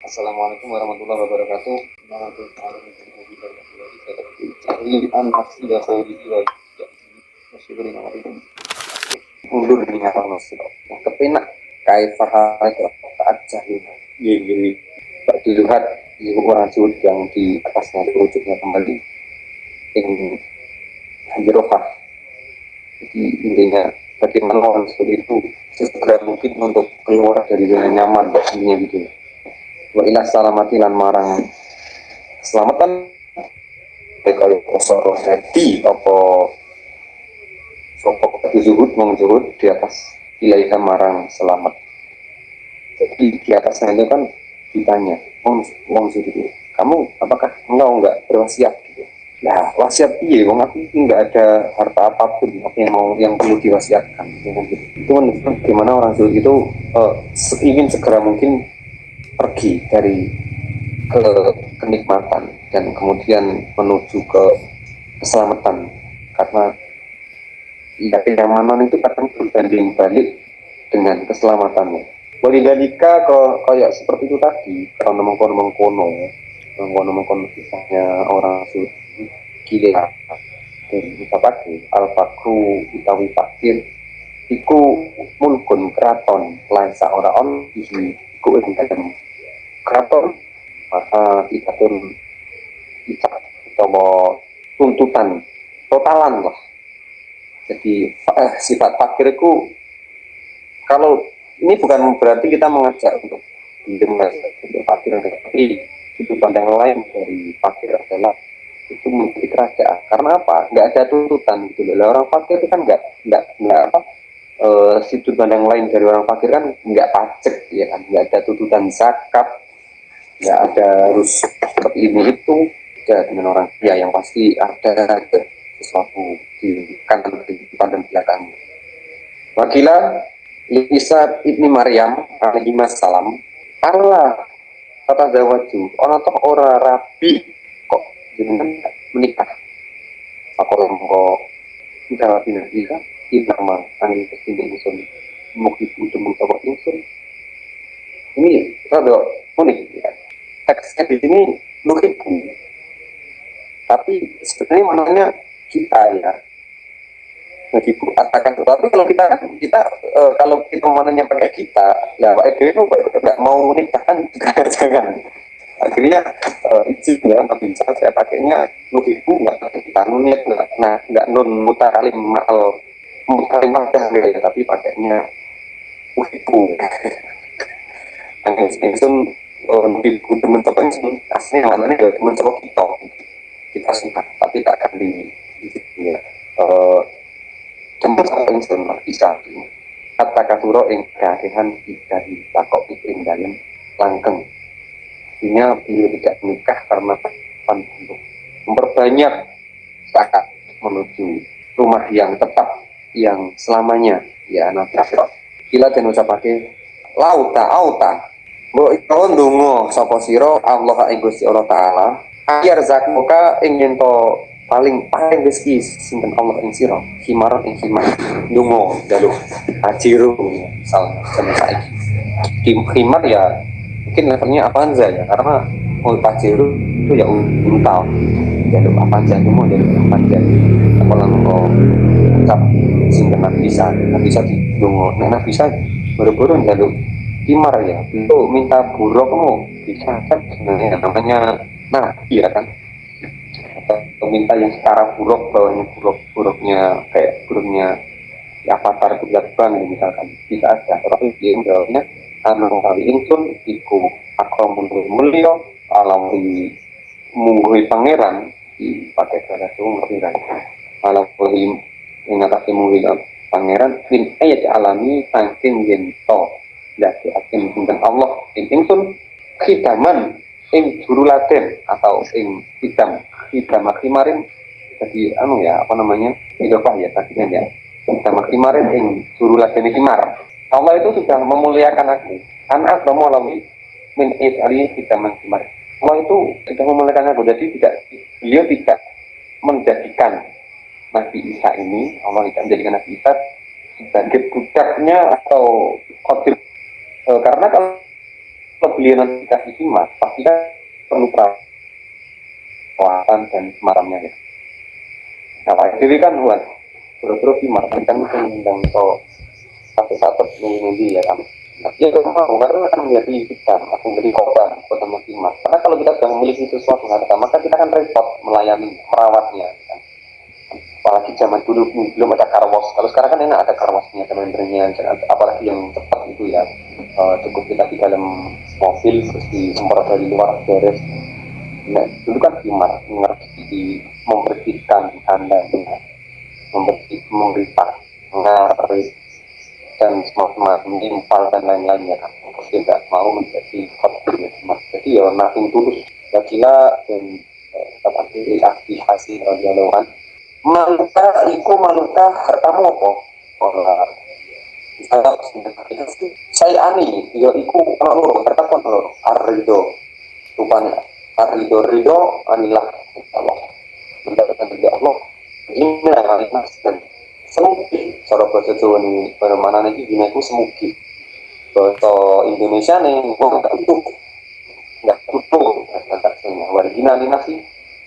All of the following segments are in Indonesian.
Assalamualaikum warahmatullahi wabarakatuh. Mundur ini apa maksud? Kepenak kaifah saat jahil. Gini, dilihat di orang sud yang di atasnya wujudnya kembali yang Hanjirofah. Jadi intinya bagaimana orang sud itu segera mungkin untuk keluar dari zona nyaman pastinya gitu. Wa ila salamati lan marang keselamatan kaya kosoro hati apa sopok zuhud mong zuhud di atas ilaiha marang selamat. Jadi di atasnya itu kan ditanya wong zuhud itu, kamu apakah engkau enggak berwasiat gitu. Nah wasiat iya wong aku enggak ada harta apapun yang perlu diwasiatkan gitu. Itu menunjukkan bagaimana orang zuhud itu ingin segera mungkin pergi dari kenikmatan dan kemudian menuju ke keselamatan, karena ya kenyamanan itu kadang berbanding balik dengan keselamatannya. Walidalika kayak seperti itu tadi, karena mengkono kisahnya orang suci gila dan ucapake al-fakru utawi fakir iku mulkun keraton laisa ora on iku ing dalem keraton maka ikatun ikat atau tuntutan totalan lah. Jadi sifat fakir itu, kalau ini bukan berarti kita mengajak untuk mendengar untuk fakir, tapi sudut pandang lain dari fakir adalah itu menjadi kerajaan. Karena apa? Nggak ada tuntutan gitu loh. Orang fakir itu kan nggak apa, sudut pandang lain dari orang fakir kan nggak pajak ya kan, nggak ada tuntutan zakat, nggak ada harus seperti ini itu. Ya, dengan orang kaya yang pasti ada sesuatu di kanan kehidupan dan belakangnya. Wakilah Isa ibni Maryam alaihi salam Allah kata zawaju orang toh ora rabi kok jenengan menikah apa kok kita pindah kita nama angin kesini insun mukti untuk mencoba insun ini rada unik ya. Teksnya di sini lukiku, tapi sebenarnya maknanya kita ya lagi katakan, tapi kalau kita kalau kita mananya pakai kita ya Pak Ede itu nggak mau menikah kan juga jangan, akhirnya izin ya nggak bisa saya pakainya lukiku nggak pakai kita nunit nggak nun mutakalim ya, tapi pakainya lukiku Ingsun lukiku teman-teman aslinya maknanya ya teman-teman kita suka tapi tak akan di ya tempat apa yang sudah bisa kata kasuro ing keakehan dari takok ing dalam langkeng. Artinya beliau tidak menikah karena untuk memperbanyak zakat menuju rumah yang tetap yang selamanya ya anak kasro. Kila dan ucapake auta mbok iko ndonga sapa sira Allah ing Gusti Allah taala ayar zakoka ingin to paling rezeki sinten Allah ing sira himaron ing himar ndonga dalu ajiru misalnya sama saiki di himar ya mungkin levelnya Avanza ya, karena mau ajiru itu ya unta dalu Avanza ndonga dalu Avanza kalau engko ucap sinten bisa di ndonga nek bisa boro-boro dalu himar ya itu minta buruk bisa kan sebenarnya namanya ya kan, atau minta yang secara bawahnya buruknya kayak buruknya ya avatar ban misalkan bisa ada, tapi dia jawabnya anu kali ingsun iku akramun mulya alam di mungguhi pangeran dipakai bahasa Sunda alam di ingatake mungguhi pangeran min ayat alami saking gento dadi akim sinten Allah ing ingsun khitaman ing jurulaten atau ing hidam khimarin jadi ya apa namanya idofah ya tadi kan ya sama kimarin ing suruh lagi kimar. Allah itu sudah memuliakan aku. Anak kamu melalui min ali kita mengkimar. Allah itu sudah memuliakan aku. Jadi beliau tidak menjadikan Nabi Isa ini, Allah tidak menjadikan Nabi Isa sebagai budaknya atau khotim. Karena kalau beliau nanti dikasih hikmah, pasti kan perlu perawatan dan semacamnya ya. Nah, Pak SBY kan buat buru-buru hikmah, kan tentang satu-satu ini ya kan. Nah, dia mau karena akan menjadi kita, akan menjadi korban kota hikmah. Karena kalau kita sudah memiliki sesuatu harta, maka kita akan repot melayani, merawatnya. Kan? Apalagi zaman dulu belum ada karwas. Kalau sekarang kan enak ada karwasnya, teman-temannya, apalagi yang cepat itu ya. Cukup kita di dalam mobil terus disemprot dari luar beres. Nah, dulu kan hikmah, mengerti, membersihkan kandangnya, memberita, mengarit dan semacam menyimpal dan lain-lainnya kan. Tidak mau menjadi khotbah. Jadi ya nating tulus wakilah dan dapat reaksi hasil radioan maluka iku maluka hartamu apa saya ani ya iku ana loro harta kon loro arido rupanya arido anilah Allah mendapatkan ridho Allah ini yang mas dan semuki cara bahasa Jawa ini bagaimana nanti gini aku semuki bahasa Indonesia nih nggak butuh kata-katanya wargina ini nasi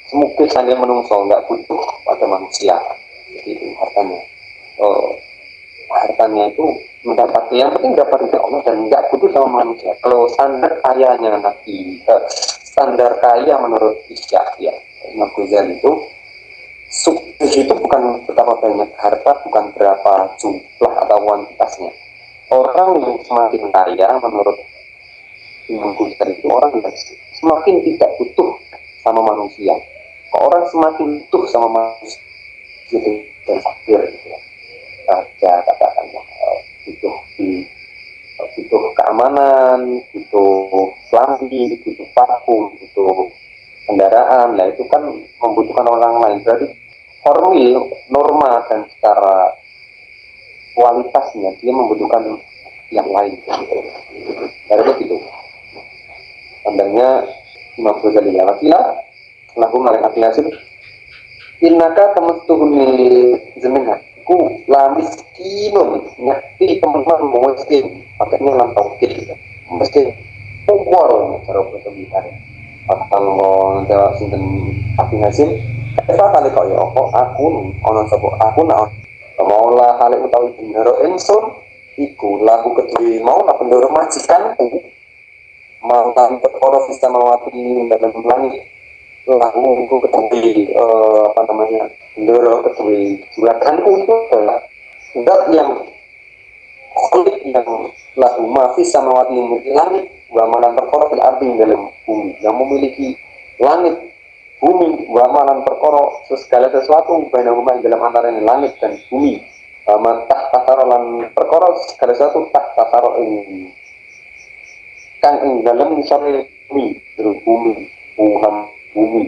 semuki sambil menungso nggak butuh pada manusia jadi itu hartanya hartanya itu mendapat yang penting dapat dari Allah dan nggak butuh sama manusia. Kalau standar kayanya Nabi standar kaya menurut Isya ya Imam Ghazali itu sukses itu bukan betapa banyak harta, bukan berapa jumlah atau kuantitasnya. Orang yang semakin kaya menurut Imam Ghazali itu orang yang semakin tidak butuh sama manusia. Orang semakin butuh sama manusia gitu dan fakir gitu ya. Raja katakannya butuh keamanan, butuh lambi, butuh parfum, butuh kendaraan. Nah itu kan membutuhkan orang lain. Berarti formil, norma dan secara kualitasnya dia membutuhkan yang lain. Dari itu, tandanya Imam Ghazali ya lagu maling akhilasi. Innaka temestuhuni jenengan ku la miskinun ngerti teman-teman mau miskin pakainya lampau gitu miskin umur cara berbicara kalau jawab sinten api hasil kita kali kok ya aku ono sapa aku nak mau lah kali utawi bendera ingsun iku lagu kedue mau lah bendera majikanku mau tanpa perkara bisa mawati dalam langit lagu itu ketui apa namanya bendera ketui juraganku itu adalah zat yang kulit yang lagu mafis sama wati yang langit wamalan perkara fil ardi dalam bumi yang memiliki langit bumi wamalan perkara segala sesuatu bainahuma dalam antara langit dan bumi matah tasarolan perkara segala sesuatu tasaro ini kan ing dalam misalnya bumi bumi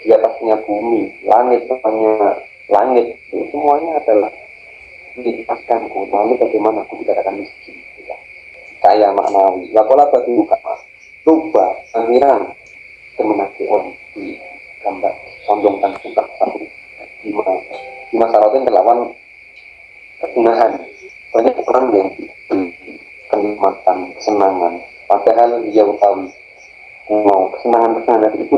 di atasnya bumi langit namanya langit itu semuanya adalah dikasihkanku lalu bagaimana aku tidak akan miskin ya. Kaya maknawi lakola bagi buka lupa amiran kemenakion di gambar condongkan buka satu di masyarakat melawan kegunahan banyak orang yang kenikmatan kesenangan padahal dia utawi mau kesenangan itu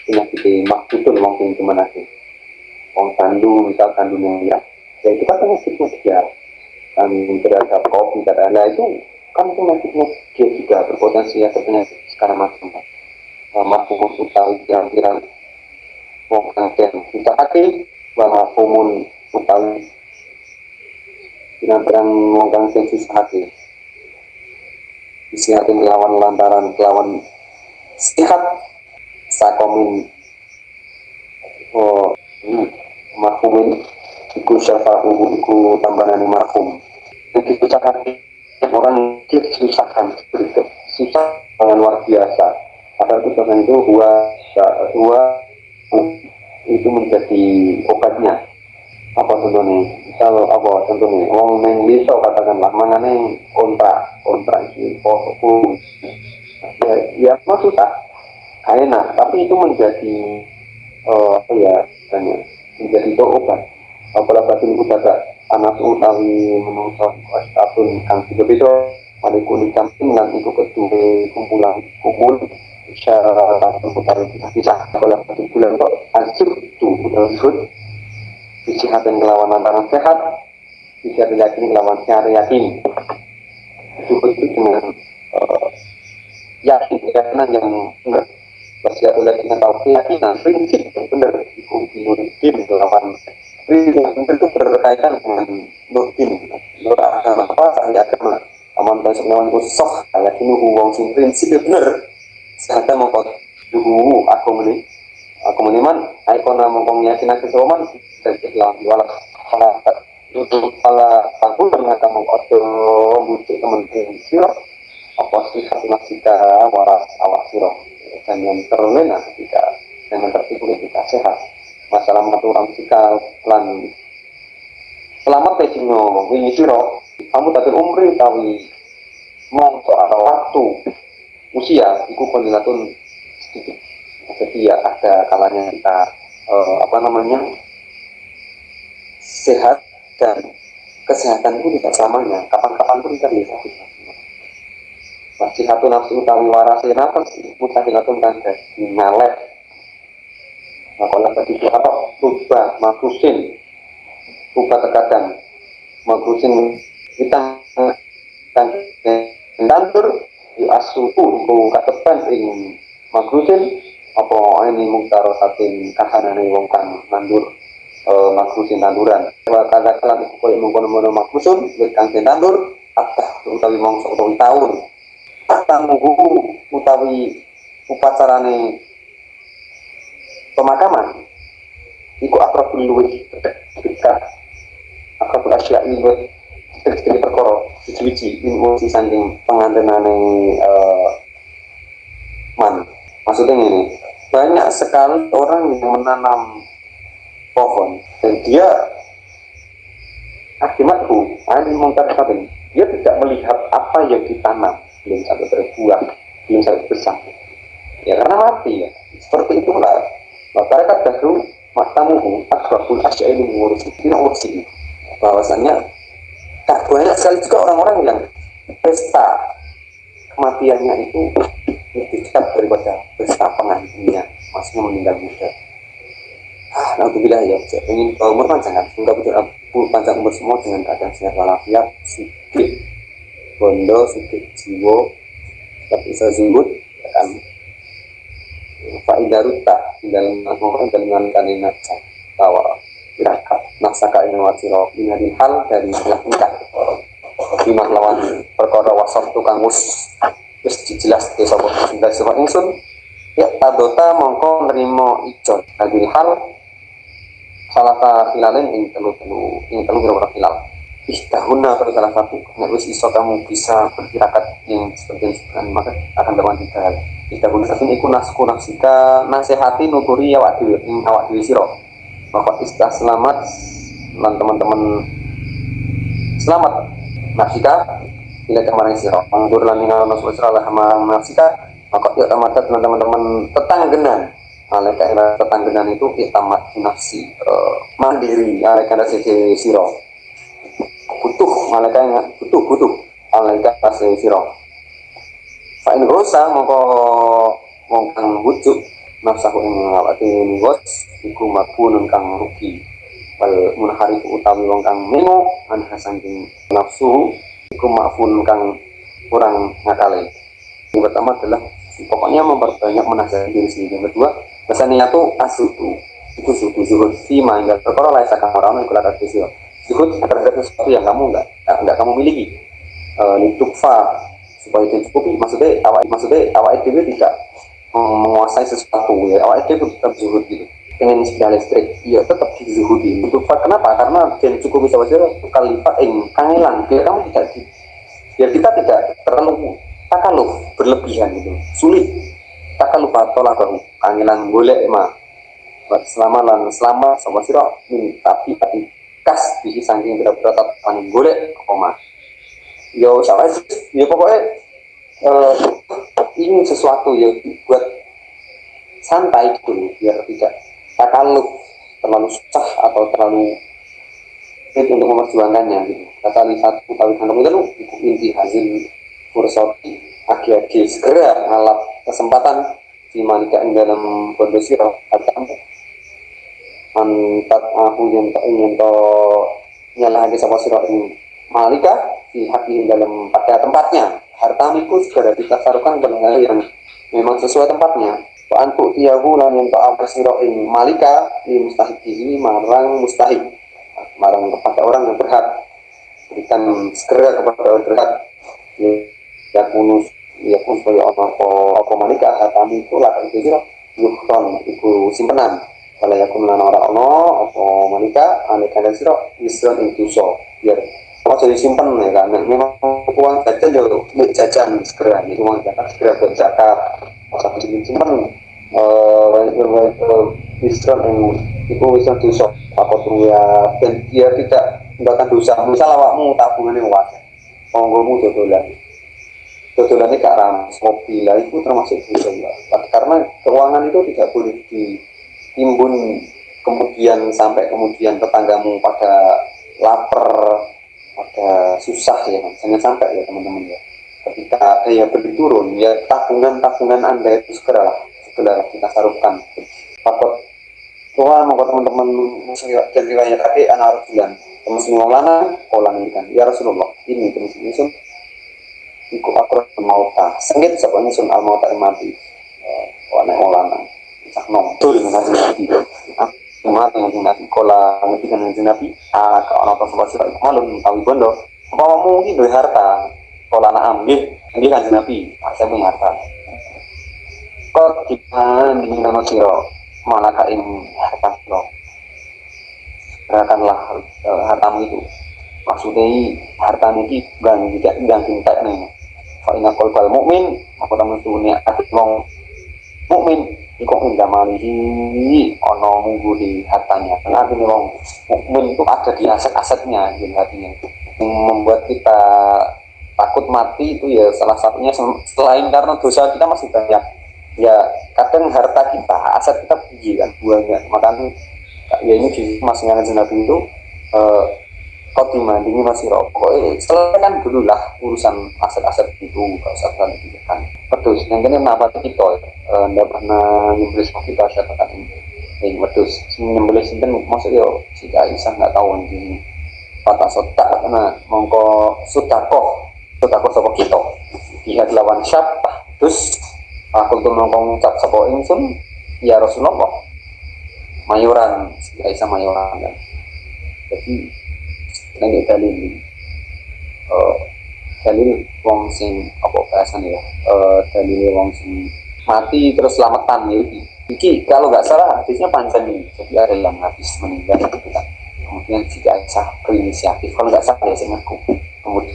penyakit maksudul mungkin gimana sih tandu misal tandu yang ya itu kan penyakitnya dia terhadap kopi dan lain itu kan penyakitnya dia juga berpotensi ya penyakit sekarang macam mampu utawi pikiran bukan kita pakai bahwa komun utawi pirang-pirang mongkang sensi hati isiatin lawan lantaran lawan sihat sakomin marhumin iku syafa'u iku tambahan marhum jadi ucapan orang yang susahkan seperti susah dengan luar biasa padahal ucapan itu dua itu menjadi obatnya. Apa contohnya? Kalau apa contohnya? Wong neng desa katakanlah mangane kontrak iki fokus. Ya maksud tak enak, tapi itu menjadi apa ya tanya menjadi itu obat. Apalagi batin itu pada anak utawi menungso astapun kang beda-beda pada kulit camping dan itu kedua kumpul secara utawi bisa apalagi satu bulan kok hancur itu tersebut kesehatan kelawan antara sehat bisa diyakini kelawan secara yakin itu dengan yakin keyakinan yang enggak masih ada lagi dengan tahu keyakinan prinsip yang benar itu nurdin lawan prinsip yang benar itu berkaitan dengan nurdin nur agama apa ahli agama aman dan sebenarnya khusus kayak ini wong sing prinsip yang benar sehingga mau aku meniman ikon mengkong yakin aku soman dari Islam wala untuk pala takut dengan kamu auto butuh teman-teman siro apa sih nasika waras awak siro dan yang terlena ketika dengan tertipu ketika sehat masalah maturan sikap lan selamat pesino wingi siro kamu tadi umri tawi mongso atau waktu usia itu kondilatun sedikit jadi ya ada kalanya kita apa namanya sehat dan kesehatan itu tidak selamanya kapan-kapan pun kita bisa masih satu nafsu utawi warasnya nafas mutahilatun kan ngalek nah kalau tadi itu apa rubah makrusin rubah terkadang makrusin kita tandur di asuhu itu katepan ini makrusin apa ini mungtarosatin kahanane wong kang nandur makrusin tanduran kata kala itu koyo mengkono-kono makrusun wit kang tandur atah utawi mongso utawi taun tangguh utawi upacarane pemakaman iku akrabul luwih dekat akrabul asya luwih dekat perkara suci info saking pengantenane maksudnya ini banyak sekali orang yang menanam pohon dan dia akibatku ini mungkar kabin dia tidak melihat apa yang ditanam belum sampai berbuah belum sampai besar ya karena mati ya seperti itulah masyarakat dahulu matamuhu akrabul asyaini mengurus tidak urus bahwasannya tak banyak sekali juga orang-orang yang pesta kematiannya itu lebih dekat daripada pesta pengantinnya maksudnya meninggal muda alhamdulillah ya ingin umur panjang kan enggak betul panjang umur semua dengan keadaan sehat walafiat sikit bondo sikit jiwa tapi bisa zuhud ya kan fa'idaruta dalam orang dengan kalimat tawa irakat nasaka ini wasiro inadil hal dari salah tingkah lima lawan perkara wasaf tukang mus terus dijelas ke sobat dari sobat ingsun ya tadota mongko nerimo ijon adil hal salah filalin ing telu kira-kira filal istahuna pada salah satu nek wis iso kamu bisa bertirakat yang seperti maka akan dapat tiga istahuna satu iku nasku nafsika nasihati nuturi awak dhewe sira maka istah selamat dan teman-teman selamat nafsika bila kemarin sira anggur lan ing ana suwira lah nafsika maka ya teman-teman tetanggenan aleka tetanggenan itu itamat nafsi mandiri aleka sisi siro butuh aleka butuh aleka sisi siro fa'in rosa mongko mongkang bujuk nafsahu ing awake ngos iku mabunun kang rugi wal munharif utawi wong kang mengo an hasaning nafsu iku mafun kang kurang ngakale yang pertama adalah pokoknya memperbanyak menasihati diri sendiri yang kedua pesannya itu asudu itu zuhud fima hingga perkara lain sakang orang yang kulakat fisio zuhud terhadap sesuatu yang kamu enggak kamu miliki litukfa supaya dicukupi maksudnya awak itu tidak menguasai sesuatu ya awak itu tetap zuhud gitu pengen sepeda listrik iya tetap dizuhudi litukfa kenapa karena dan cukupi saja kalipat kangelan biar kamu biar kita tidak terlalu takaluf berlebihan gitu sulit takaluf tolak baru kangelan boleh mah selama lan selama sama sira min tapi kas di saking berat-berat tatapan golek koma yo sampai ya pokoknya eh, ini sesuatu yang buat santai dulu biar tidak takaluk terlalu susah atau terlalu sulit untuk memperjuangkannya gitu. Kata satu kali kantung itu inti hasil fursoti agi-agi segera ngalap kesempatan di malika dalam kondisi atau mantat aku ingin to nyala lagi sama sirah ini malika di hati dalam pada tempatnya hartamiku segera ditasarukan ke yang memang sesuai tempatnya antuk tiagu lan yang tak apa sirah ini malika di mustahik ini marang mustahik marang kepada orang yang berhak berikan segera kepada orang berhak ya kunus ya pun supaya apa malika hartamiku lah itu sirah yukron itu simpenan kalau ya kumlan orang apa manika aneka dan siro wisdom itu so biar apa jadi simpan ya kan memang uang jajan juga jajan segera nih uang zakat segera buat zakat masa jadi simpan wisdom itu wisdom itu so apa tuh ya dan dia tidak melakukan dosa misal awakmu tabungan yang wajar monggomu dodolan ini gak ramas mobil lah itu termasuk dosa karena keuangan itu tidak boleh timbun kemudian sampai kemudian tetanggamu pada lapar, pada susah ya, jangan sampai ya teman-teman ya. Ketika daya beli turun ya tabungan Anda itu segera kita taruhkan. Takut tua mau teman-teman dan riwayat kaki anak bulan teman semua lana kolang kan ya Rasulullah ini terus ini ikut akrab mauta sengit sebenarnya sun al mauta mati warna olana cakno betul dengan nabi umat dengan nabi kola ngerti dengan nabi kalau orang tua sebab malum tahu bondo apa mungkin duit harta kola naam nggih kan nabi saya punya harta kok kita dengan nama siro malakain harta siro gerakanlah hartamu itu maksudnya hartamu itu gang cinta nih fa'ina kolbal mukmin aku tamu dunia wong mukmin iku indamalihi ono munggu di hartanya karena artinya wong mukmin itu ada di aset-asetnya di hatinya yang membuat kita takut mati itu ya salah satunya selain karena dosa kita masih banyak ya kadang harta kita aset kita tinggi kan buahnya makanya ya ini di masih ngaji nabi itu kau dibandingi masih rokok selesaikan dulu lah urusan aset-aset itu gak usah terlalu dipikirkan terus yang ini kenapa kita nggak pernah nyembelih kita siapa kan ini terus nyembelih sinten maksudnya si Aisyah nggak tahu di patah sotak karena mongko sutakoh sopo kita lihat lawan siapa terus aku tuh nongkong cap sopo ingsun ya Rasulullah mayoran si Aisyah mayoran kan jadi ini dalil wong sing apa bahasanya ya dalil wong sing mati terus selamatan ya iki kalau nggak salah hadisnya panjang nih jadi ada yang habis meninggal gitu kan kemudian Siti Aisyah berinisiatif kalau nggak salah ya saya ngaku kemudian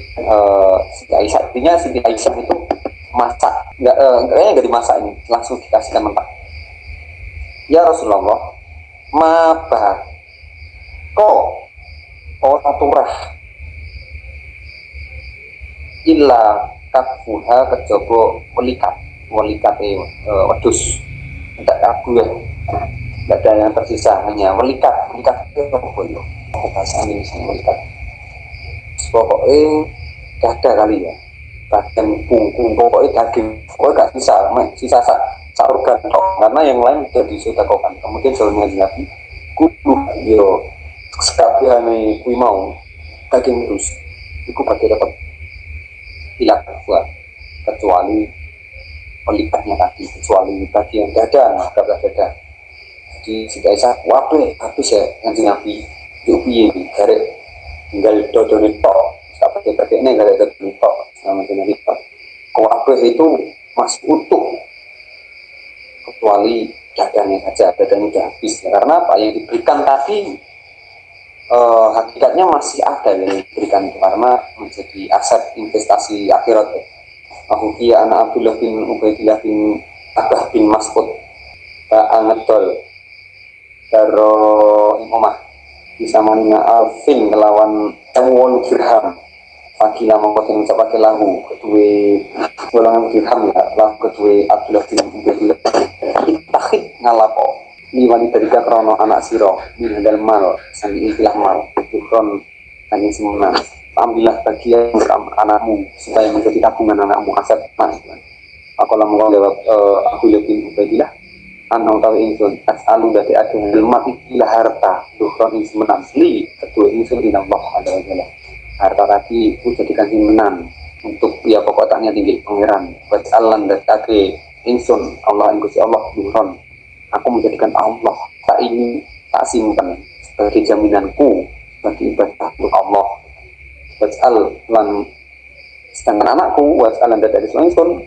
Siti Aisyah artinya Siti Aisyah itu masak kayaknya nggak dimasak ini langsung dikasihkan mentah ya Rasulullah mabah kok taturah illa kafuha kejobo welikat wedus tidak kabu ya tidak ada yang tersisa hanya welikat itu apa ya bahasa Indonesia welikat pokoknya gak ada kali ya bagian punggung pokoknya daging pokoknya gak sisa sak organ karena yang lain sudah disedekahkan kemudian jalannya Nabi kudu yo sekalian kui mau daging terus itu berarti dapat hilang kecuali pelipatnya tadi kecuali bagian dada dada jadi jika Aisyah waduh habis ya nanti Nabi yubi ini garek tinggal dodone tok sampai ini garek dodone tok sama dengan itu waduh itu masih utuh kecuali dadanya saja dadanya sudah habis ya. Karena apa yang diberikan tadi hakikatnya masih ada yang diberikan itu karena menjadi aset investasi akhirat ya. Dia anak Abdullah bin Ubaidillah bin Abah bin Mas'ud Angetol karo omah bisa manina Alvin melawan Tewon Dirham Fakila mengkotin pakai lahu kedua golongan dirham ya lahu kedua Abdullah bin Ubaidillah takhid ngalapo di wanita tiga krono anak siro di handal mal sambil istilah mal bukan hanya semena ambillah bagian anakmu supaya menjadi tabungan anakmu aset mas aku lama lewat Abdullah bin Ubaidillah anau tahu insun as'alu dari agen ilmat ikilah harta duhron insun menasli kedua insun dinambah ada adalah harta tadi aku jadikan simpanan untuk ya pokok taknya tinggi pangeran buat alam dan kaki insun Allah ingkusi Allah duhron aku menjadikan Allah tak ini tak simpan sebagai jaminanku bagi ibadah untuk Allah buat lan sedangkan anakku buat alam dari insun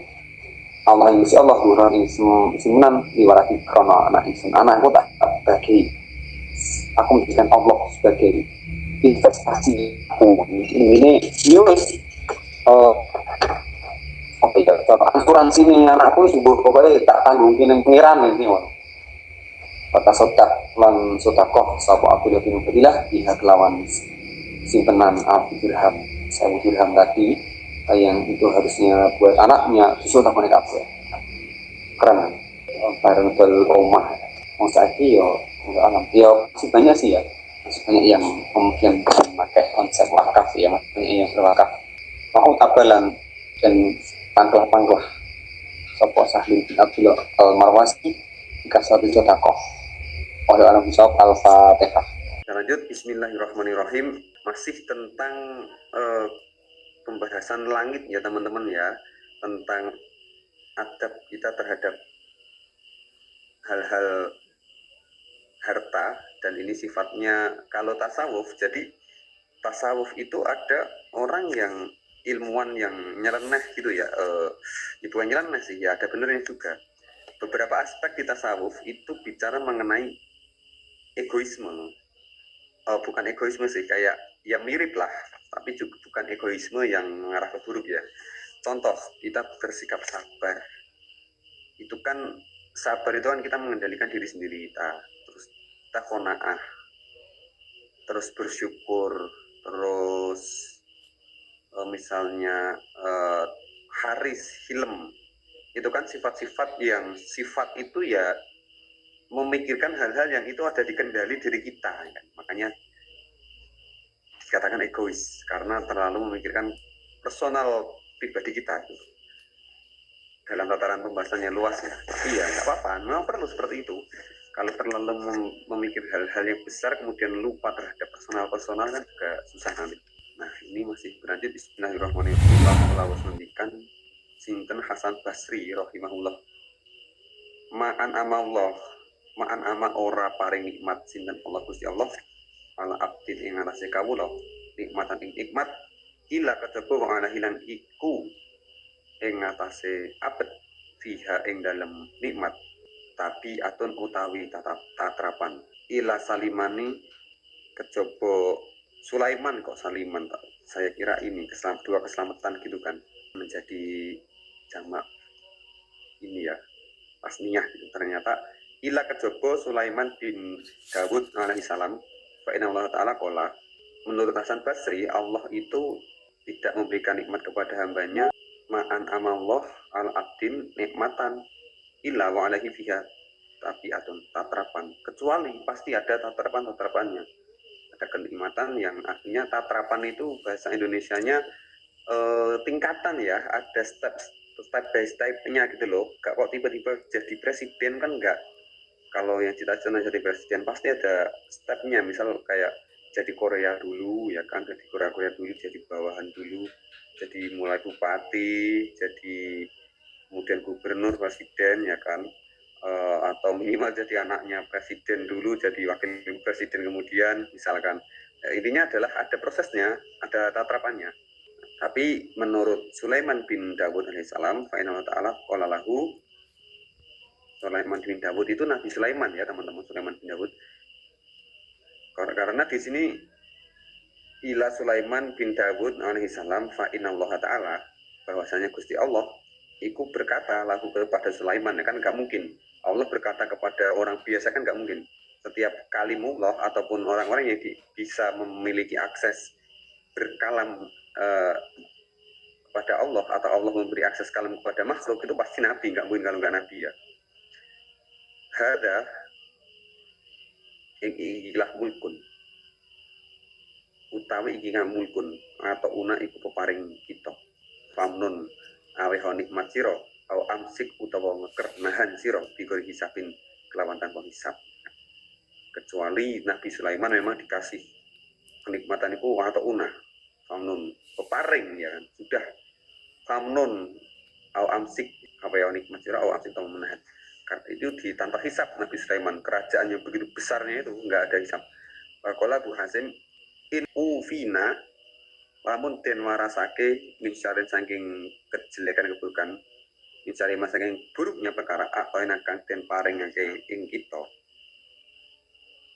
Allah ingkusi Allah duhron insun simpanan diwarati krono anak insun anakku tak bagi aku menjadikan Allah sebagai investasi aku ini news oke ya asuransi ini anakku sebuah pokoknya tak tanggung kini pengiran ini kata sodak lan sodakoh sahabat aku lebih memberilah pihak lawan simpenan Abu Dirham saya Dirham tadi yang itu harusnya buat anaknya justru tak menikah keren bareng ke rumah mau saiki yo enggak alam yo sebenarnya sih ya banyak yang kemudian memakai konsep wakaf ya banyak yang berwakaf mau tabalan dan pangklah sopo Sahlin bin Abdullah al-Marwasi dikasih sodakoh oleh alam bisawab al-Fatihah. Lanjut bismillahirrahmanirrahim masih tentang pembahasan langit ya teman-teman ya tentang adab kita terhadap hal-hal harta dan ini sifatnya kalau tasawuf jadi tasawuf itu ada orang yang ilmuwan yang nyeleneh gitu ya bukan nyeleneh sih ya ada benernya juga beberapa aspek di tasawuf itu bicara mengenai egoisme bukan egoisme sih kayak ya mirip lah tapi juga bukan egoisme yang mengarah ke buruk ya contoh kita bersikap sabar itu kan sabar itu kan kita mengendalikan diri sendiri terus kita qanaah terus bersyukur terus misalnya haris hilm itu kan sifat-sifat yang sifat itu ya memikirkan hal-hal yang itu ada di kendali diri kita kan? Makanya dikatakan egois karena terlalu memikirkan personal pribadi kita gitu. Dalam tataran pembahasannya luas ya tapi ya nggak apa-apa memang perlu seperti itu kalau terlalu memikir hal-hal yang besar kemudian lupa terhadap personal kan juga susah nanti. Nah ini masih berlanjut bismillahirrahmanirrahim Allah mendikan sinten Hasan Basri rahimahullah ma'an ama ora paring nikmat sinten Allah Gusti Allah ala abdin ing atase kawula nikmatan ing nikmat ila kejaba wong ana hilang iku ing atase abet fiha ing dalem nikmat tapi atun utawi tatrapan ila salimani kejaba Sulaiman kok Saliman saya kira ini dua keselamatan gitu kan menjadi jamak ini ya asniyah gitu ternyata ila kejaba Sulaiman bin Dawud alaihissalam fa inna Allah ta'ala qala menurut Hasan Basri Allah itu tidak memberikan nikmat kepada hambanya ma'an amallah al-abdin nikmatan illa wa alaihi fiha tapi atun tatrapan kecuali pasti ada tatrapannya ada kenikmatan yang artinya tatrapan itu bahasa Indonesianya tingkatan ya ada step by step-nya gitu loh gak kok tiba-tiba jadi presiden kan enggak kalau yang cita-cita jadi presiden pasti ada stepnya misal kayak jadi Korea dulu ya kan jadi Korea dulu jadi bawahan dulu jadi mulai bupati jadi kemudian gubernur presiden ya kan atau minimal jadi anaknya presiden dulu jadi wakil presiden kemudian misalkan intinya adalah ada prosesnya ada tatrapannya tapi menurut Sulaiman bin Dawud alaihissalam fa'inna ta'ala qala lahu Sulaiman bin Dawud itu Nabi Sulaiman ya teman-teman Sulaiman bin Dawud karena di sini ila Sulaiman bin Dawud alaihissalam fa'inna Allah ta'ala bahwasanya Gusti Allah iku berkata lagu kepada Sulaiman ya kan nggak mungkin Allah berkata kepada orang biasa kan nggak mungkin setiap kalimullah ataupun orang-orang yang bisa memiliki akses berkalam kepada Allah, atau Allah memberi akses kalam kepada makhluk, itu pasti nabi, nggak mungkin kalau nggak nabi ya. Hada ikilah mulkun, utawi iki mulkun atau una iku peparing kita, famnun aweho nikmat sira, au amsik utawa ngeker nahan sira bigori hisabin kelawan tanpa hisab. Kecuali Nabi Sulaiman memang dikasih kenikmatan itu atau una, famnun peparing ya kan, sudah famnun au amsik apa ya nikmat sira au amsik atau menahan. Karena itu di tanpa hisab Nabi Sulaiman, kerajaan yang begitu besarnya itu nggak ada hisab. Qala Bu Hasim in ufina lamun den warasake misarin saking kejelekan keburukan, misalnya saking buruknya perkara apa yang akan den paring ing kita,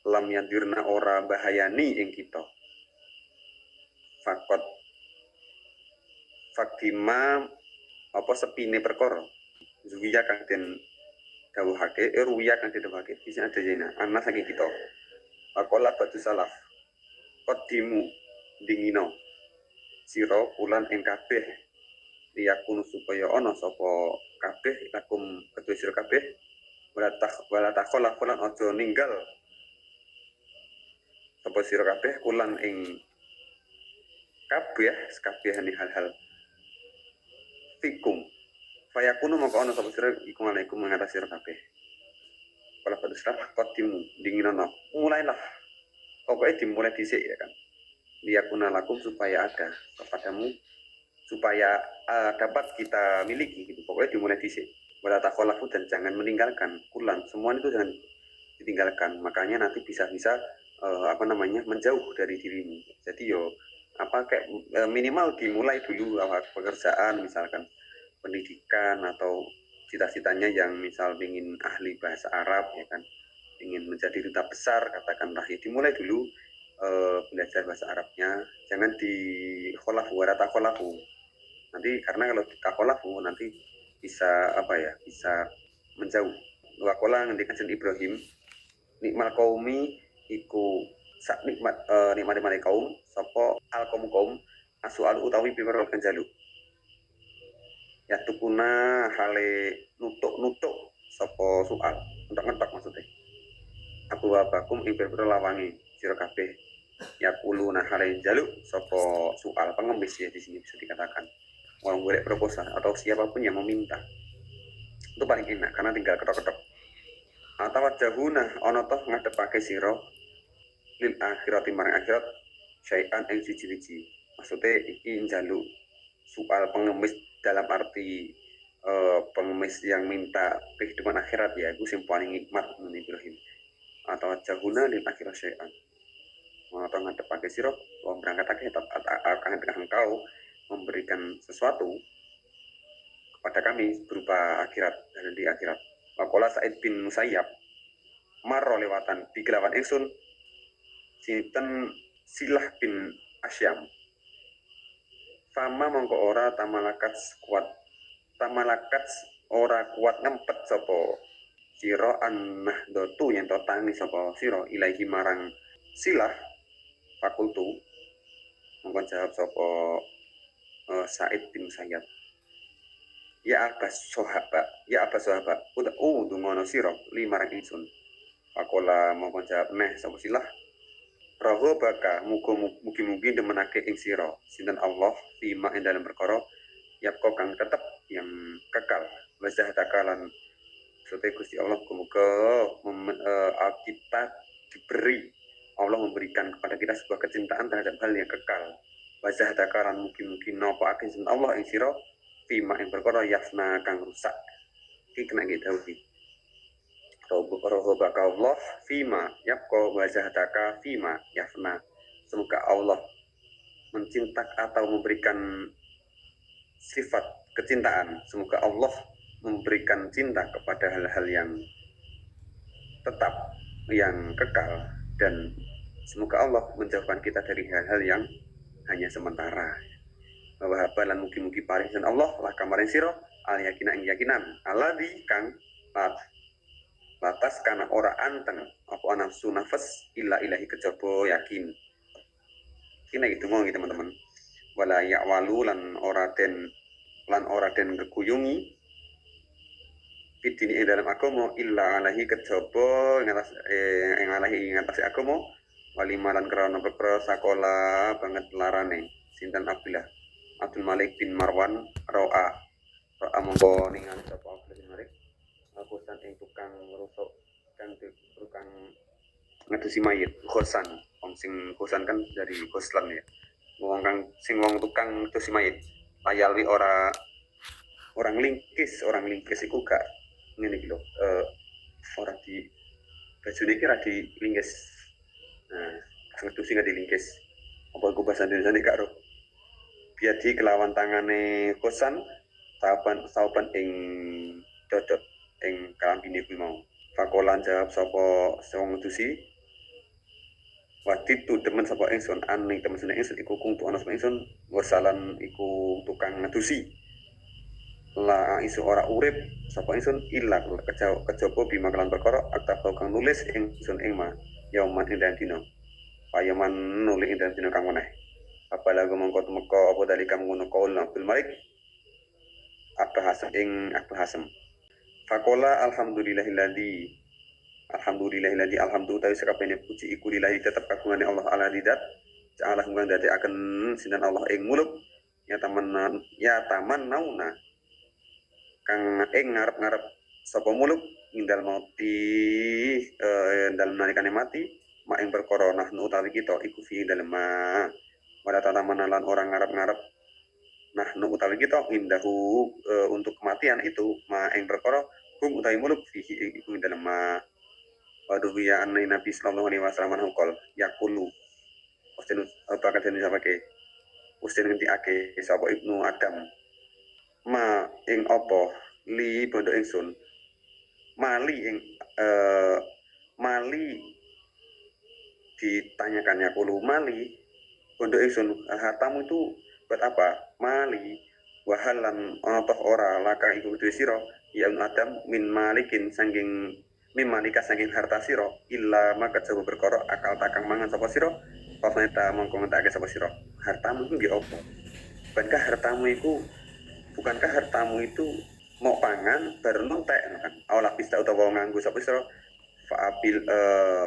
lam yadirna ora bahayani ing kita, fakot faktima apa sepine perkara zuwiya kang den dawuhake ruwiya kang den dawuhake bisa ada jena ana saking kita. Pakola batu salaf qaddimu dingino sira kulan ing kabeh liyakun supaya ana sapa kabeh lakum kedue sira kabeh wala takhola kulan aja ninggal sapa sira kabeh kulan ing kabeh sakabehane hal-hal fikum fayakunu maka ana sapa sira iku alaikum mengatasi sira kabeh. Kalau pada salaf qaddimu dinginono mulailah, pokoknya dimulai dhisik ya kan, liyakuna lakum supaya ada kepadamu, supaya dapat kita miliki gitu, pokoknya dimulai dhisik. Wala takhalafu dan jangan meninggalkan kulan, semua itu jangan ditinggalkan, makanya nanti bisa-bisa menjauh dari dirimu. Jadi yo kayak minimal dimulai dulu pekerjaan, misalkan pendidikan atau cita-citanya yang misal ingin ahli bahasa Arab ya kan, ingin menjadi duta besar katakanlah, ya dimulai dulu belajar bahasa Arabnya, jangan di kholafu warata kholafu nanti, karena kalau kita kholafu nanti bisa bisa menjauh. Wakola ngendikan Ibrahim nikmal kaumi iku sak nikmat kaum sapa al kaum asual utawi pipero kenjalu ya tukuna hale nutuk sapa soal entek-entek maksudnya aku wabakum ing pira lawangi sira kabeh ya kuluna hale jaluk sapa soal pengemis ya, di sini bisa dikatakan orang golek proposal atau siapapun yang meminta, itu paling enak karena tinggal ketok-ketok. Atau wajahuna ana toh ngadepake sira lil akhirati marang akhirat syai'an ing siji-siji, maksudnya iki njaluk soal pengemis dalam arti pengemis yang minta kehidupan akhirat ya, itu yang paling nikmat menurut Ibrahim. Atau jahuna lil akhirat syai'an, atau ngadepake sira wong berangkat akan engkau memberikan sesuatu kepada kami berupa akhirat dan di akhirat. Wakola Sa'id bin Musayyab marro lewatan digelawan ingsun sinten Silah bin Asyam, fama mongko ora tamalakat ora kuat ngempet sapa sira an-nahdatu yen to tani sapa sira ilahi marang Silah. Fakultu mongko jawab sapa Sa'id bin Musayyab, ya abas sahabat dungono sira li marang ingsun. Fakola mongko jawab neh sapa Silah, roho baka mugi-mugi demenake ing sira sinten Allah fima ing dalam perkara yapko kang tetep yang kekal wajah takalan supaya Gusti Allah muga kita diberi, Allah memberikan kepada kita sebuah kecintaan terhadap hal yang kekal. Wajah takalan mugi-mugi napa akin sinten Allah ing sira fima ing perkara yafna kang rusak iki kena dawuhi roho baka Allah fima yapko wajah taka fima yafna, semoga Allah mencintak atau memberikan sifat kecintaan, semoga Allah memberikan cinta kepada hal-hal yang tetap, yang kekal, dan semoga Allah menjauhkan kita dari hal-hal yang hanya sementara. Wahabalan mugi-mugi paring dan Allah lah kamaring sira al yakinan yakinan alladzi kang Lantas karena ora anteng apa nafsu nafas illa ilahi kejaba yakin. Kini gitu ngomong teman-teman. Wala ya'walu lan ora den geguyungi fitini ing dalam agama illa alahi kejaba ing alahi ngatasi agama walimalan krana perkara sakola banget larane sinten Abdul Malik bin Marwan roa mongko ningali sapa Abdul bin Malik khosan ing tukang rusuk tukang ngedusi mayit khosan wong sing khosan kan dari khoslan ya wong kang sing wong tukang ngedusi mayit layalwi orang lingkis iku gak ngene iki lho ora di bajune iki ra di lingkis. Nah, ngedusi gak di lingkis. Apa iku bahasa Indonesia nek gak ro. Biadi kelawan tangane kosan sauban ing dodot ing kalambine kuwi mau. Fakolan jawab sapa wong ngedusi Wadit tu demen sapa ingsun aning temen ingsun iku kung tu ana sapa ingsun wasalan iku tukang ngedusi la isu ora urip sapa ingsun illa kejaba bima kelan perkara aktabau kang nulis ingsun ing ma yauman ing dina payaman nulis ing dina kang meneh apa lagu mongko tumeka apa dari kamu ngono kaul Abdul Malik Abdul Hasem fakola alhamdulillahilladzi alhamdulillah sakabehane puji iku lillahi tetep kagungane Allah ala didat ja'ala hum kang dadekaken sinan Allah ing muluk ya taman nauna kang ing ngarep-ngarep sapa muluk indal mati dalem nalikane mati mak ing perkara nahnu utawi kita iku fi dalem pada tataman lan orang ngarep-ngarep nahnu utawi kita indahu untuk kematian itu mak ing perkara hum utawi muluk fihi iku dalem waduh ya anai Nabi sallallahu alaihi wasallam hukol yakulu Ustin bakal den sapake Ustin ngentikake sapa Ibnu Adam ma ing apa li bondo ingsun mali ditanyakannya kulu mali bondo ingsun hartamu itu buat apa mali wahalan ana toh ora laka iku duwe sira ya Adam min malikin sanging mimalika saking harta siro illa maka coba berkorok akal takang mangan sapa siro pamanita mongko ngentakake sapa siro hartamu itu nggih apa bukankah hartamu itu mau pangan baru nontek kan awlah pista utawa nganggo sapa siro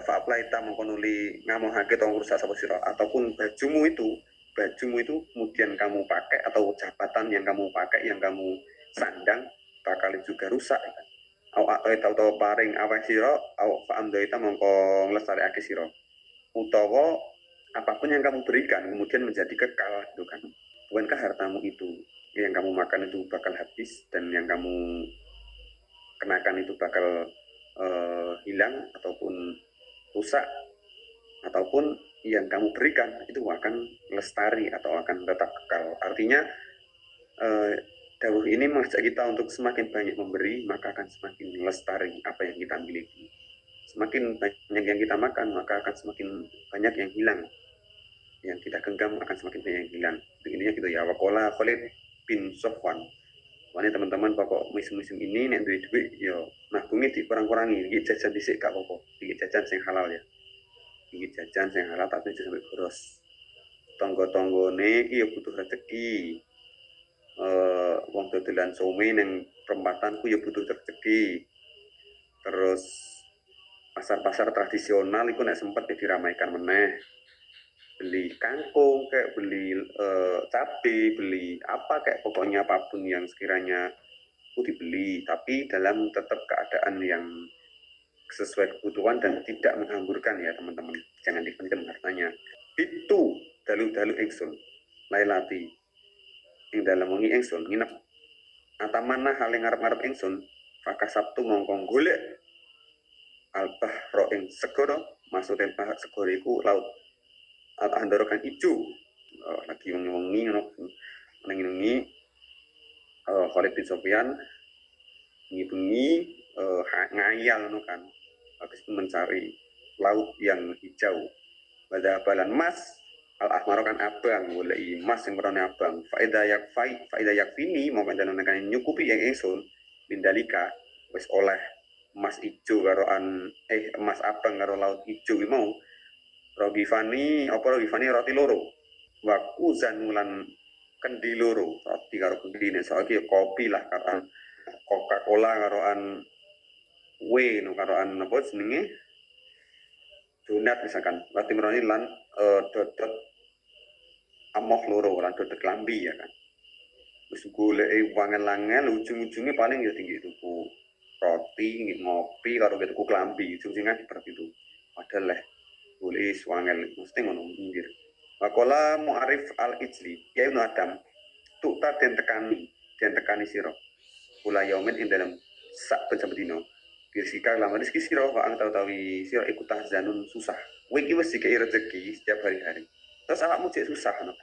fa'aplaita mongko nuli ngamohake utawa ngrusak sapa siro ataupun bajumu itu kemudian kamu pakai atau jabatan yang kamu pakai yang kamu sandang bakal juga rusak kan atau paring awak siro fa'amdoita mongko nglestarekake siro utawa apapun yang kamu berikan kemudian menjadi kekal gitu kan bukankah hartamu itu yang kamu makan itu bakal habis dan yang kamu kenakan itu bakal hilang ataupun rusak ataupun yang kamu berikan itu akan lestari atau akan tetap kekal artinya dawuh ini mengajak kita untuk semakin banyak memberi, maka akan semakin lestari apa yang kita miliki. Semakin banyak yang kita makan, maka akan semakin banyak yang hilang. Yang kita genggam akan semakin banyak yang hilang. Begininya gitu ya. Wakola Khalid bin Sofwan. Wani teman-teman pokok musim-musim ini nek duit-duit yo nabungi dikurang-kurangi, iki jajan dhisik gak apa-apa. Iki jajan sing halal ya. Iki jajan sing halal tapi aja sampai boros. Tonggo-tonggone iki yo butuh rezeki. Wong dodolan some neng perempatanku ya butuh rezeki. Terus pasar-pasar tradisional itu nek sempat ya diramaikan meneh. Beli kangkung kayak beli cabai, beli apa kayak pokoknya apapun yang sekiranya aku dibeli, tapi dalam tetap keadaan yang sesuai kebutuhan dan tidak menghamburkan ya teman-teman. Jangan dipendam hartanya. Itu dalu-dalu ingsun lailati ing dalam wengi ingsun nginep atamana hal yang ngarep-ngarep ingsun maka Sabtu mongkong golek albahro ing segoro maksudnya bahak segoro iku laut andoro kang ijo lagi wengi-wengi ngono menengi Khalid bin Sofyan bengi ngayal ngono kan habis itu mencari laut yang hijau pada balan mas al-ahmar kan abang golek emas sing werane abang faida yakfini mau panjenengan nyukupi yang ingsun bindalika wis oleh emas ijo karo emas abang karo laut ijo iki mau rogifani roti loro waku zanulan kendi loro roti karo kendine soalnya kopi lah karo Coca-Cola karo no karo apa jenenge donat misalkan roti meroni lan dodot amoh loro lan dodot klambi ya kan. Terus golek wangen-langen ujung-ujungnya paling ya tinggi tuku roti ngopi karo tuku klambi ujung-ujungnya seperti itu. Padahal lah boleh swangel mesti ngono pinggir. Wakola Mu'arif al-Ijli ya Ibnu Adam tukta den tekani sira. Kula yaumin ing dalam sak pencabedino. Birsika lama rezeki sira wa ang tahu-tawi sira iku tahzanun susah. Kowe iki wis dikei rezeki setiap hari-hari. Terus awakmu cek susah ngono.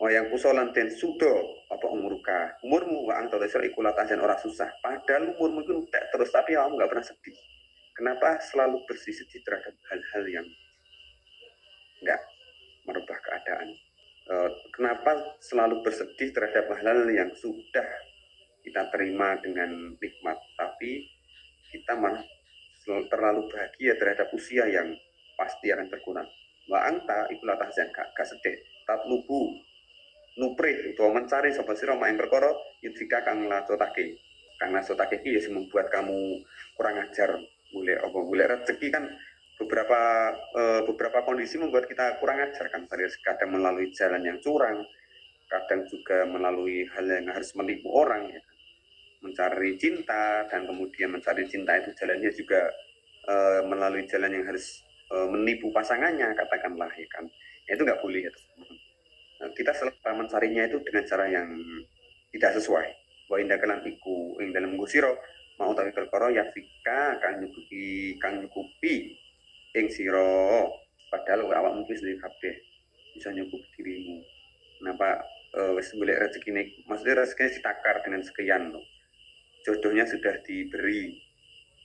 Oh yang kusolan ten sudo apa umurmu wa ang tahu sira iku tahzan ora susah. Padahal umurmu itu entek terus tapi awakmu enggak pernah sedih. Kenapa selalu bersedih terhadap hal-hal yang enggak merubah keadaan? Kenapa selalu bersedih terhadap hal-hal yang sudah kita terima dengan nikmat, tapi kita malah terlalu bahagia terhadap usia yang pasti akan berkurang. Wa anta ikulah tahzan gak sedih tatlubu nuprih utawa mencari sapa sira mak ing perkara yudhika kang lacotake iki ya membuat kamu kurang ajar boleh rezeki kan beberapa kondisi membuat kita kurang ajar kan, kadang melalui jalan yang curang, kadang juga melalui hal yang harus menipu orang ya kan? Mencari cinta dan kemudian mencari cinta itu jalannya juga melalui jalan yang harus menipu pasangannya katakanlah ya kan, itu nggak boleh ya. Kita selalu mencarinya itu dengan cara yang tidak sesuai. Wa indah kelan iku ing dalam gusiro mau tapi perkara ya fika kang nyukupi ing siro padahal awakmu wis duwe kabeh bisa nyukup dirimu. Kenapa wis golek rezekine, maksudnya rezekinya ditakar dengan sekian loh. Jodohnya sudah diberi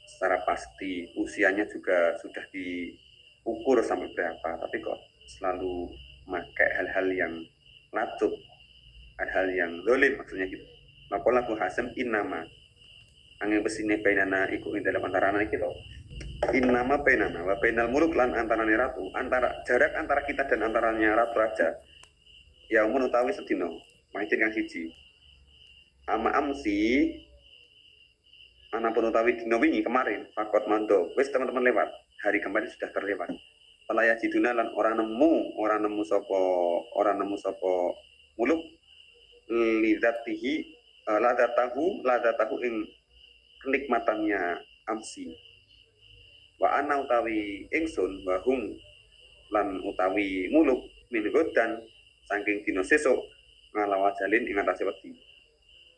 secara pasti, usianya juga sudah diukur sampai berapa, tapi kok selalu memakai hal-hal yang lacut, hal-hal yang zalim maksudnya gitu. Makola ku hasem innama angin besine bainana iku ing dalam antarana iki lho. Innama bainana wa bainal muluk lan antarane ratu, jarak antara kita dan antaranya ratu raja. Ya mun utawi sedino, mancing kang siji. Ama amsi anapun utawi dino wingi kemarin, fakot mando, wis teman-teman lewat. Hari kemarin sudah terlewat. Pelaya jiduna lan orang nemu sopo muluk lidatihi ladatahu ing kenikmatannya amsi. Wa ana utawi ingsun bahum lan utawi muluk mingodan saking dino sesuk ngalawa jalin ing atase wedi.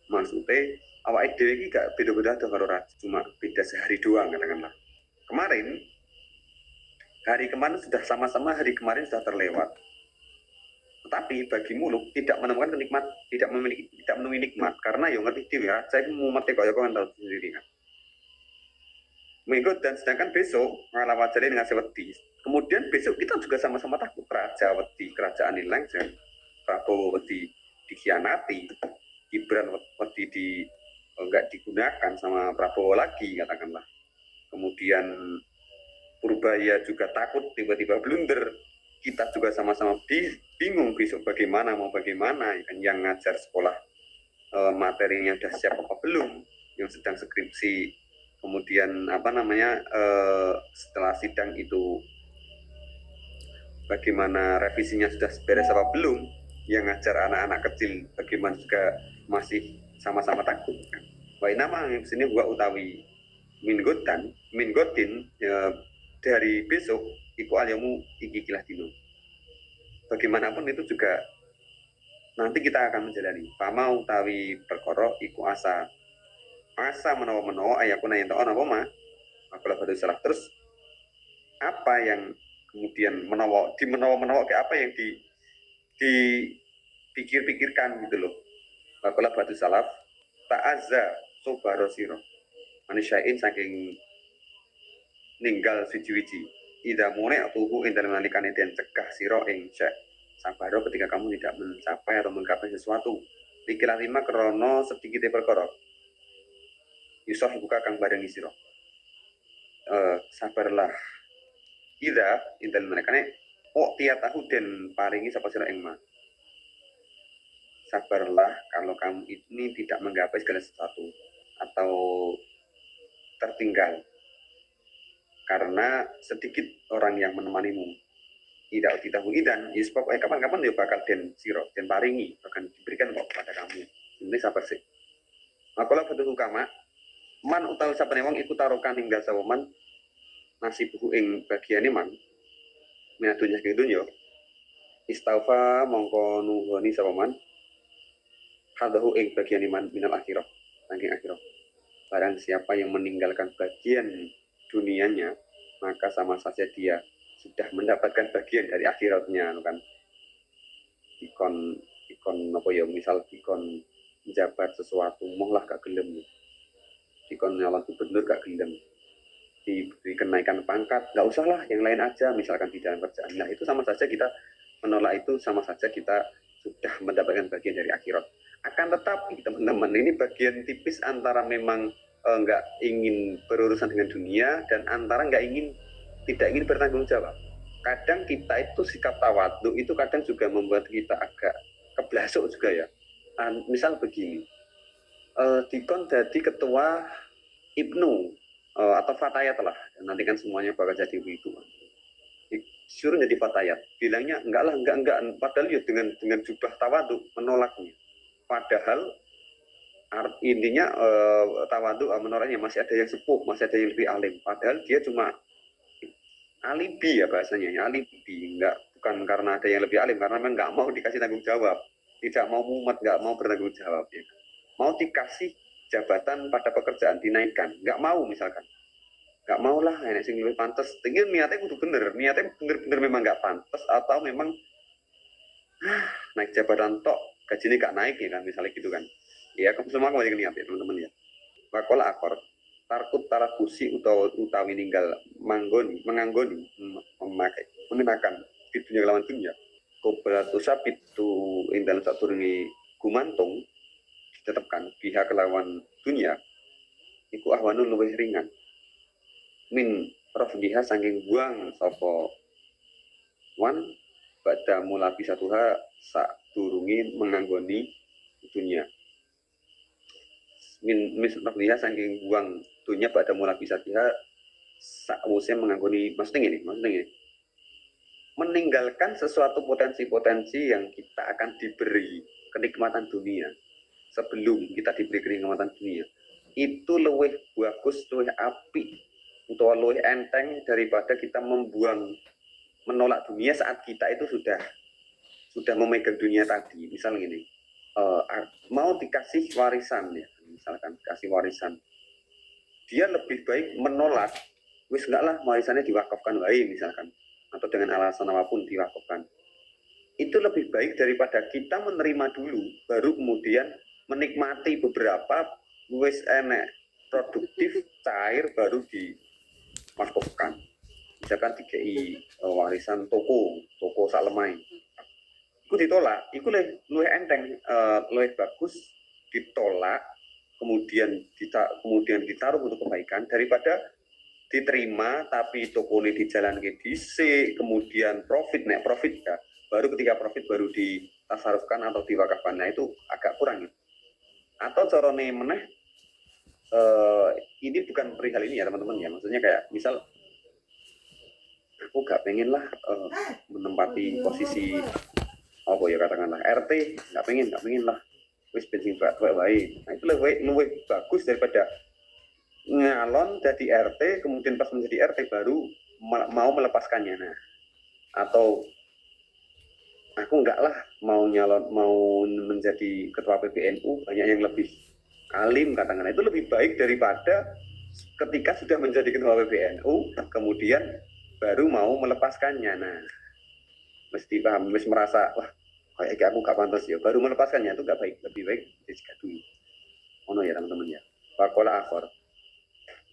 Maksudnya awake dhewe iki gak beda-beda karo raja, cuma beda sehari doang katakanlah. Hari kemarin sudah sama-sama, hari kemarin sudah terlewat. Tetapi bagi muluk tidak menemukan kenikmat, tidak menemui nikmat karena yang ngerti dewe raja itu mau mati kaya kan tahu sendiri kan. Mengikut dan sedangkan besok ngalah wajarin ngasih wedi. Kemudian besok kita juga sama-sama takut raja wedi, kerajaan hilang, Prabowo wedi dikhianati, Gibran wedi enggak digunakan sama Prabowo lagi katakanlah. Kemudian Purbaya juga takut tiba-tiba blunder, kita juga sama-sama bingung besok bagaimana yang ngajar sekolah materinya udah siap apa belum, yang sedang skripsi kemudian setelah sidang itu bagaimana revisinya sudah beres apa belum, yang ngajar anak-anak kecil bagaimana juga masih sama-sama takut kan. Wah nama yang sini gua utawi mingotin dari besok iku alyamu iki kilah dino. Bagaimanapun itu juga nanti kita akan menjalani. Pama utawi perkara iku asa menawa ayakuna ento ana apa mah. Maka baru salah terus apa yang kemudian menawa kayak apa yang dipikir-pikirkan gitu loh. Maka batu salaf ta'azza sobaro siro manusiain saking ninggal suci-wici ida mune tubuh ing dalem nalikane den cegah sira ing syekh sabaro ketika kamu tidak mencapai atau menggapai sesuatu. Pikiran lima krono sedikit perkara Yusuf buka kang barengi sira. Sabarlah ida intel menekane tiatahu den paringi sapa sira ing ma. Sabarlah kalau kamu ini tidak menggapai segala sesuatu atau tertinggal karena sedikit orang yang menemanimu. Tidak ditahu idan, ya sebab kapan-kapan ya bakal den siro, den paringi, akan diberikan kok kepada kamu. Ini sabar sih. Makola betul kama, man utawi sapane wong iku tarokan hingga sawoman nasibuhu ing bagiane man minadunya ke dunya istaufa mongko nuhoni sawoman hadahu ing bagiane man minal akhirah saking akhirah. Barang siapa yang meninggalkan bagian dunianya, maka sama saja dia sudah mendapatkan bagian dari akhiratnya, kan? Ikon apa ya, misal ikon menjabat sesuatu, moh lah gak gelem, ikon nyalon gubernur gak gelem, diberi kenaikan pangkat, nggak usah lah, yang lain aja, misalkan di dalam kerjaan. Nah itu sama saja kita menolak itu, sama saja kita sudah mendapatkan bagian dari akhirat. Akan tetapi teman-teman, ini bagian tipis antara memang nggak ingin berurusan dengan dunia dan antara tidak ingin bertanggung jawab. Kadang kita itu sikap tawadhu itu kadang juga membuat kita agak keblasuk juga ya. Misal begini, dikon jadi ketua Ibnu atau Fatayat lah, nanti kan semuanya bakal jadi itu. Disuruh jadi Fatayat, bilangnya enggak lah, enggak, padahal ya dengan jubah tawadhu menolaknya. Padahal intinya tawadhu menolaknya, masih ada yang sepuh, masih ada yang lebih alim. Padahal dia cuma alibi ya bahasanya, ya alibi, bukan karena ada yang lebih alim, karena memang nggak mau dikasih tanggung jawab, tidak mau mumet, nggak mau bertanggung jawab, ya. Mau dikasih jabatan pada pekerjaan dinaikkan, nggak mau misalkan, nggak mau lah, enak sing lebih pantas, tinggal niatnya kudu bener memang nggak pantas atau memang naik jabatan tok gajinya nggak naik ya kan, misalnya gitu kan, ya semua kembali ke niat ya teman-teman ya. Wakola akor tarkut tarakusi utawi ninggal menganggoni memakai menggunakan di dunia lawan dunia kobarat usap itu ing dalam saturungi gumantung ditetapkan pihak lawan dunia iku ahwanun luwih ringan min rafdiha saking buang sopo wan pada mula bisa tuha sak turungi menganggoni dunia min rafdiha saking buang dunia pada mula bisa dia sausnya menganggoni maksudnya ini meninggalkan sesuatu potensi-potensi yang kita akan diberi kenikmatan dunia sebelum kita diberi kenikmatan dunia itu lebih bagus, lebih api atau lebih enteng daripada kita menolak dunia saat kita itu sudah memegang dunia tadi. Misal gini, mau dikasih warisan ya, misalkan kasih warisan, dia lebih baik menolak, wis enggak lah warisannya diwakafkan wae misalkan, atau dengan alasan apapun diwakafkan. Itu lebih baik daripada kita menerima dulu, baru kemudian menikmati beberapa wis enek produktif cair baru diwakafkan. Misalkan dikei warisan toko salemai, itu ditolak, itu lebih enteng, lebih bagus ditolak kemudian ditaruh untuk kebaikan daripada diterima tapi toko ini dijalan ke DC kemudian profit ya baru ketika profit baru ditasarufkan atau diwakafkan. Nah itu agak kurang gitu. Atau carane meneh ini bukan perihal ini ya teman-teman ya, maksudnya kayak misal aku gak pengen lah menempati posisi apa ya katakanlah RT, gak pengen lah wis bensin baik. Nah itu lebih bagus daripada ngalon jadi RT kemudian pas menjadi RT baru mau melepaskannya. Nah atau aku enggak lah mau menjadi ketua PBNU, banyak yang lebih alim katakanlah, itu lebih baik daripada ketika sudah menjadi ketua PBNU kemudian baru mau melepaskannya. Nah mesti paham, mesti merasa wah kayak aku gak pantas ya, baru melepaskannya itu gak baik, lebih baik dijika dulu. Ono ya teman-teman ya. Pakola akor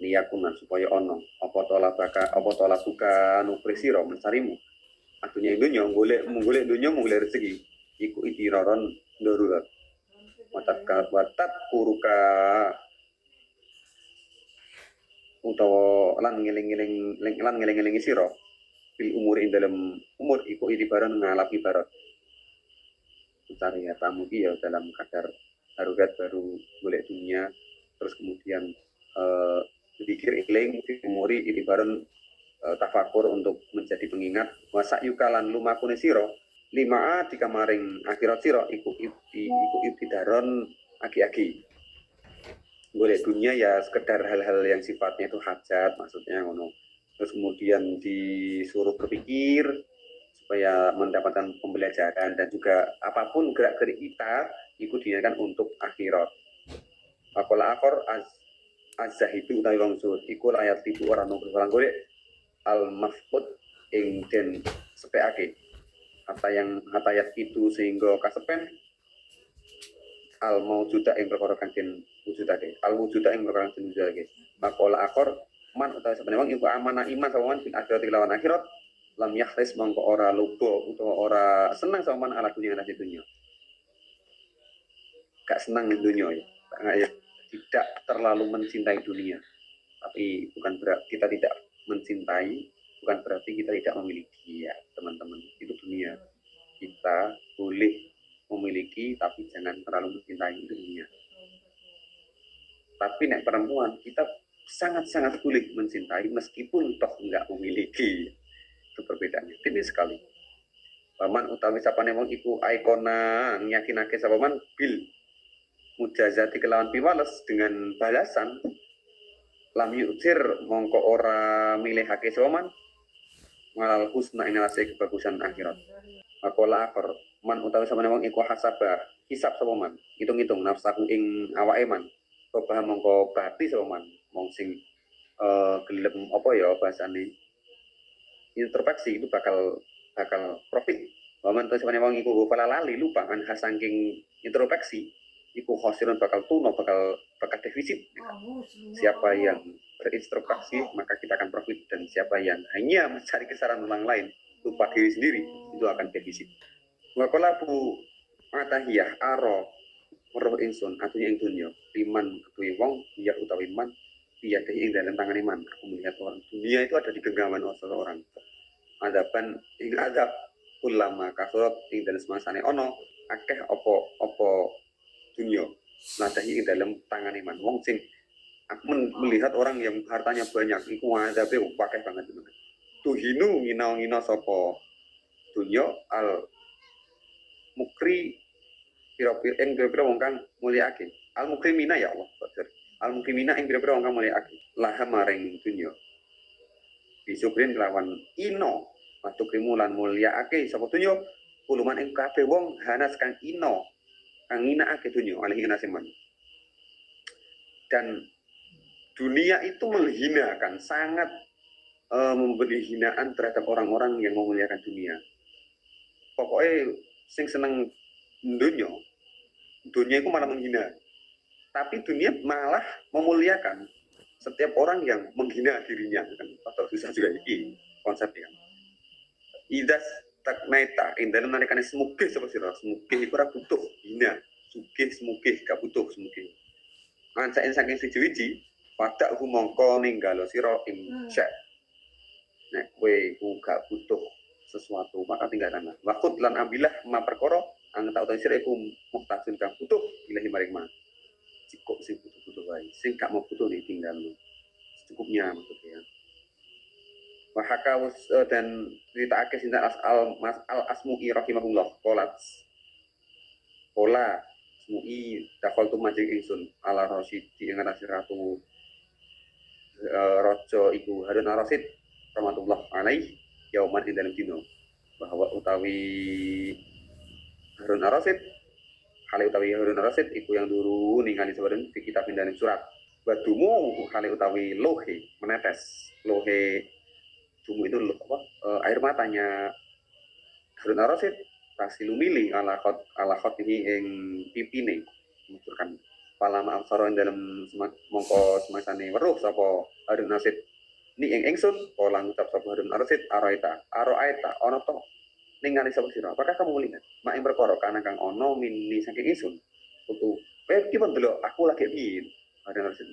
niyakunan supaya ono apa tola buka nuprisiro mencarimu adunya dunya golek dunya rezeki iku itiraron darurat watat kuruka utawa lan ngeling-elingi sira bil umur ing dalam umur iku itibaran ngalapi barat mencari tamu ya dalam kadar darurat baru golek dunia terus kemudian berpikir iling umuri itibaran tafakur untuk menjadi pengingat masa yukalan lumakune sira lima di kamaring akhirat sira iku ibtidaron agi-agi golek dunia ya sekedar hal-hal yang sifatnya itu hajat maksudnya ngono terus kemudian disuruh berpikir supaya mendapatkan pembelajaran dan juga apapun gerak-gerik kita itu diniatkan untuk akhirat. Akola akor az-zahidu utawi wong zuhud iku layat tibu ora nunggu orang golek al-mafqud ing den sepekake hatayat itu sehingga kasepen al maujuda ing perkara kang den wujudake al wujuda ing perkara kang den wujudake makola akor man utawi sebenarnya wong iku amanah iman sama man bil akhirat lawan akhirat lam yahris mongko ora lobo utawa ora senang sama man ala dunia nasi dunia gak senang di dunia ya tidak terlalu mencintai dunia tapi bukan berarti kita tidak mencintai bukan berarti kita tidak memiliki ya teman-teman itu dunia kita boleh memiliki tapi jangan terlalu mencintai dunia tapi nek perempuan kita sangat-sangat boleh mencintai meskipun toh enggak memiliki itu perbedaannya tipis sekali paman utawi sapane wong iku aikona yakinake sapa man bil mujazati kelawan piwales dengan balasan lam yu'tir mongko ora milihake sapa man ngalal husna ing ngalase kebagusan akhirat makola akhir man utawi sapane wong iku hasabah hisab sapa man hitung-hitung nafsaku ing awake man coba mongko bati sapa man wong sing gelem apa ya bahasane introspeksi itu bakal profit. Waman tuh sebenarnya wong iku kepala lali lupa kan saking introspeksi iku khosirun bakal tuno bakal defisit. Siapa yang berintrospeksi maka kita akan profit dan siapa yang hanya mencari kesalahan orang lain lupa diri sendiri itu akan defisit. Wakola bu matahiyah aro meruh insun artinya ing dunya liman kedue wong ya utawi man dia ing dalam tangan iman aku melihat orang dunia itu ada di genggaman seseorang adaban ing adab ulama kasurat ing dalam semasane ono akeh opo dunia nadahi ing dalam tangan iman wong sing aku melihat orang yang hartanya banyak iku adabe akeh banget teman tuhinu ngina sapa dunia al mukri pira-pira wong kang mulyakake al mukrimina ya Allah al mukrimina ing pira-pira wong kang mulyakake laha maring dunya bisukrin kelawan ino waktu krimulan mulyakake sapa dunya kuluman ing kabeh wong hanas kang ino kang nginaake dunya alih inaseman dan dunia itu menghinakan sangat memberi hinaan terhadap orang-orang yang memuliakan dunia pokoknya sing seneng dunia itu malah menghina tapi dunia malah memuliakan setiap orang yang menghina dirinya kan atau susah juga ini konsepnya idas taknaita indah nalikane semuge sapa sira semuge iku ora butuh hina sugih semuge gak butuh semuge ancaen saking siji-wiji pada mongko ninggalo sira ing syek nek kowe ku gak butuh sesuatu maka tinggalkanlah wakut lan ambillah ma perkara ang tak utawi sira iku muhtajun kang butuh ilahi maring ma cukup sing butuh wae sing gak mau butuh ditinggal secukupnya maksudnya wahaka dan cerita sinten al asmu'i rahimahullah pola asmu'i dakhaltu majing ingsun ala rasyidi ing ngarasi ratu raja iku Harun ar-Rasyid rahmatullah alaih yauman ing dalem dina bahwa utawi Harun ar-Rasyid hale utawi Harun ar-Rasyid iku yang dulu ningali sebareng di kitab dalam surat badumu hale utawi lohe menetes lohe dumu itu apa air matanya Harun ar-Rasyid tasilu mili ala khot ini ing pipine menunjukkan palama amsara dalam mongko semasane weruh sapa Harun ar-Rasyid ni ing ingsun kala ngucap sapa Harun ar-Rasyid araita ana to ningali sapa sira apakah kamu melihat mak ing perkara kana kang ana mini saking ingsun putu ki delok aku lagi piye Harun ar-Rasyid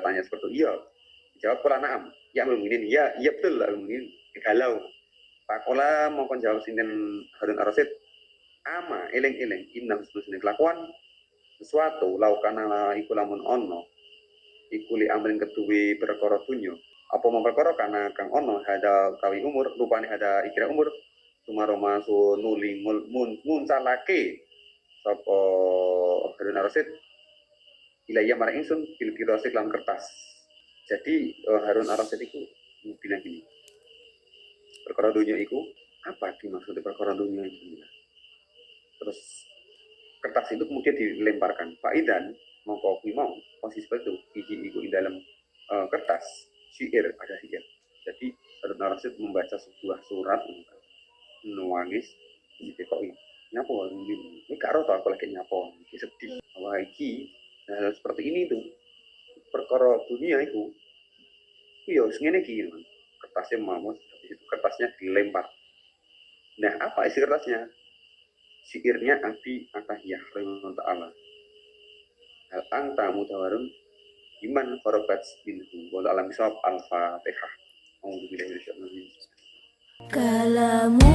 tanya seperti iya Jawab pola naam. Ya mungkin ya, iya betul lah mungkin galau. Pak Kola mau kon jawab sinten Harun Ar-Rasyid. Ama eleng-eleng inna husnul kelakuan sesuatu laukana iku lamun ono iku li amrin ketuwi perkara dunya. Apa mau perkara kana kang ono hada kawi umur rupane hada ikira umur sumaroma su nuli muncalake sapa Harun Ar-Rasyid ilaiya marang ingsun bil kirosik lan kertas. Jadi Harun Ar-Rasyid itu bilang gini, perkara dunia itu apa dimaksudnya perkara dunia itu? Terus kertas itu kemudian dilemparkan. Pak Idan mongko kuwi mau posisi seperti itu biji itu di dalam kertas syair ada syair. Jadi Harun Ar-Rasyid membaca sebuah surat nuangis ditekoki. Nyapa ini karo tau aku lagi nyapa, sedih. Wah iki nah, seperti ini tuh perkara dunia itu ya ngene iki kertasnya mau habis itu kertasnya dilempar. Nah apa isi kertasnya? Syairnya Abi Atahiyah rahimahullah ta'ala. Hal anta mutawarun iman korobat minhu wal alam isab al-fatihah. Alhamdulillah. Kalamu